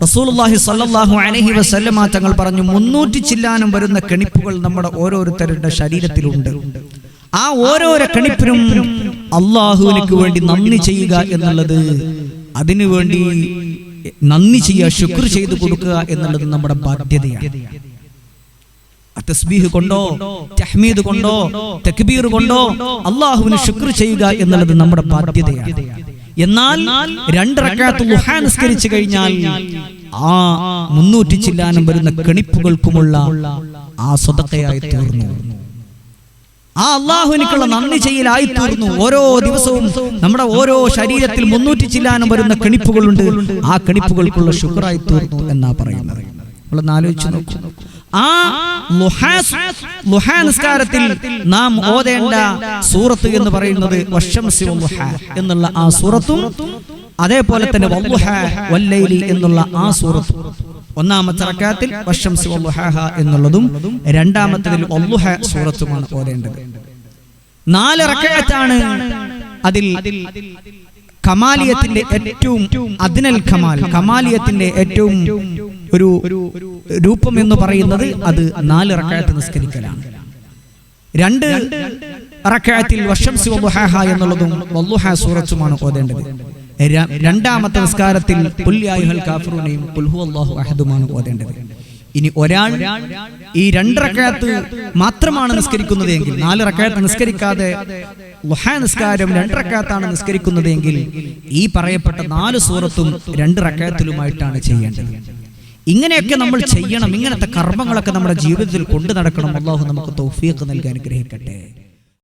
റസൂലുള്ളാഹി സ്വല്ലല്ലാഹു അലൈഹി വസല്ലമ തങ്ങൾ പറഞ്ഞു 300 ചില്ലാനം വരുന്ന കെണിപ്പുകൾ നമ്മുടെ ഓരോരുത്തരുടെ ശരീരത്തിലുണ്ട്. ആ ഓരോരോ കെണിപ്പിനും അള്ളാഹുവിനു വേണ്ടി നന്ദി ചെയ്യുക എന്നുള്ളത്, അതിനുവേണ്ടി നന്ദി ചെയ്യുക, ശുക്ർ ചെയ്തു കൊടുക്കുക എന്നുള്ളത് നമ്മുടെ ബാധ്യതയാണ്. തസ്ബീഹ് കൊണ്ടോ തഹ്മീദ് കൊണ്ടോ തക്ബീർ കൊണ്ടോ അള്ളാഹുവിന് ശുക്ർ ചെയ്യുക എന്നുള്ളത് നമ്മുടെ ബാധ്യതയാണ്. എന്നാൽ 2 റക്അത്ത് ളുഹാ നിസ്കരിച്ചു കഴിഞ്ഞാൽ ആ 300 ചില്ലാനം വരുന്ന കെണിപ്പുകൾക്കുമുള്ള ആ സദഖയായി തീർന്നു, ആ അള്ളാഹുവിനുള്ള നന്ദി ചെയ്യലായി തീർന്നു. ഓരോ ദിവസവും നമ്മുടെ ഓരോ ശരീരത്തിൽ 300 ചില്ലാനം വരുന്ന കെണിപ്പുകളുണ്ട്, ആ കെണിപ്പുകൾക്കുള്ള ശുക്റായി തീർന്നു എന്നാ പറയുന്നത്. നമ്മളൊന്ന് ആലോചിച്ച് നോക്കൂ. ആ ളുഹാ നിസ്കാരത്തിൽ നാം ഓതേണ്ട സൂറത്ത് എന്ന് പറയുന്നത് വശംസി വദ്ദുഹാ എന്നുള്ള ആ സൂറത്തും, അതേപോലെ തന്നെ വദ്ദുഹാ വല്ലൈലി എന്നുള്ള ആ സൂറത്തും. ഒന്നാമത്തെ റക്അത്തിൽ വശംസി വദ്ദുഹാ എന്നുള്ളതും രണ്ടാമത്തേതിൽ വദ്ദുഹാ സൂറത്തുമാണ് ഓതേണ്ടത്. 4 റക്അത്താണ് അതിൽ കമാലിയത്തിന്റെ ഏറ്റവും അദ്നൽ കമാൽ, കമാലിയത്തിന്റെ ഏറ്റവും ഒരു രൂപം എന്ന് പറയുന്നത് അത് 4 റക്അത്ത് നിസ്കരിക്കലാണ്. 2 റക്അത്തിൽ വശംസി വദ്ദുഹാ എന്നുള്ളതും വദ്ദുഹാ സൂറത്തുമാണ് ഓതേണ്ടത്. രണ്ടാമത്തെ നിസ്കാരത്തിൽ ഖുൽ യാ അയ്യുഹൽ കാഫിറൂനയും ഖുൽ ഹുവല്ലാഹു അഹദുമാണ് ഓതേണ്ടത്. ഇനി ഒരാൾ ഈ 2 റക്അത്ത് മാത്രമാണ് നിസ്കരിക്കുന്നതെങ്കിൽ, 4 റക്അത്ത് നിസ്കരിക്കാതെ ളുഹാ നിസ്കാരം 2 റക്അത്താണ് നിസ്കരിക്കുന്നതെങ്കിൽ ഈ പറയപ്പെട്ട 4 സൂറത്തും 2 റക്അത്തിലുമായിട്ടാണ് ചെയ്യേണ്ടത്. ഇങ്ങനെയൊക്കെ നമ്മൾ ചെയ്യണം. ഇങ്ങനത്തെ കർമ്മങ്ങളൊക്കെ നമ്മുടെ ജീവിതത്തിൽ കൊണ്ടു നടക്കണം. അല്ലാഹു നമുക്ക് തൗഫീഖ് നൽകി അനുഗ്രഹിക്കട്ടെ.